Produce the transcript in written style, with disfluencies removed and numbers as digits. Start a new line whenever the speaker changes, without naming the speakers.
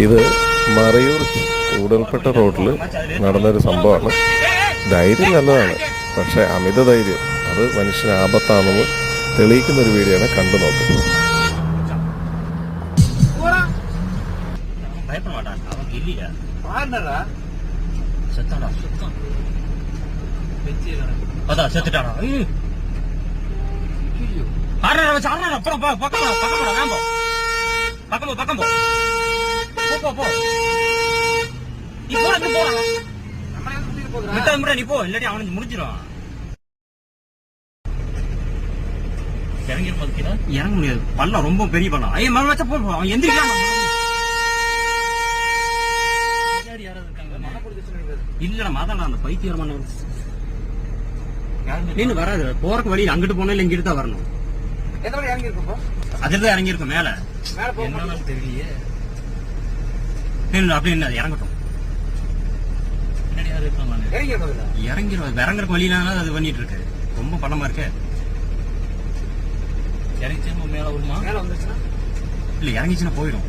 ഇത് മറയൂർ കൂടൽപ്പെട്ട റോഡിൽ നടന്നൊരു സംഭവമാണ്. ധൈര്യം നല്ലതാണ്, പക്ഷേ അമിത ധൈര്യം അത് മനുഷ്യന് ആപത്താണെന്ന് തെളിയിക്കുന്നൊരു വീഡിയോ ആണ്. കണ്ടു നോക്കുക.
நீ போ, இல்லாட்டி அவனுக்கு முடிஞ்சிடும். இறங்க முடியாது, பள்ளம் ரொம்ப பெரிய பள்ளம். ஐயா மழை வச்சா போ, அவன் எந்திரிக்கலாம். இல்லடா மாதாடா, அந்த பைத்தியமான நீனு வராது. போறக்கு வழி அங்கிட்டு போனா இல்ல இங்கிட்டு தான் வரணும். அதுதான் இறங்கி இருக்கும் மேல. தெரியலையே அப்படி என்ன இறங்கட்டும். இறங்கிடும், இறங்குறக்கு வழியினால அது பண்ணிட்டு இருக்கு. ரொம்ப பள்ளமா இருக்கு. இறங்கிச்சு மேல வருமா? இல்ல இறங்கிச்சுன்னா போயிடும்.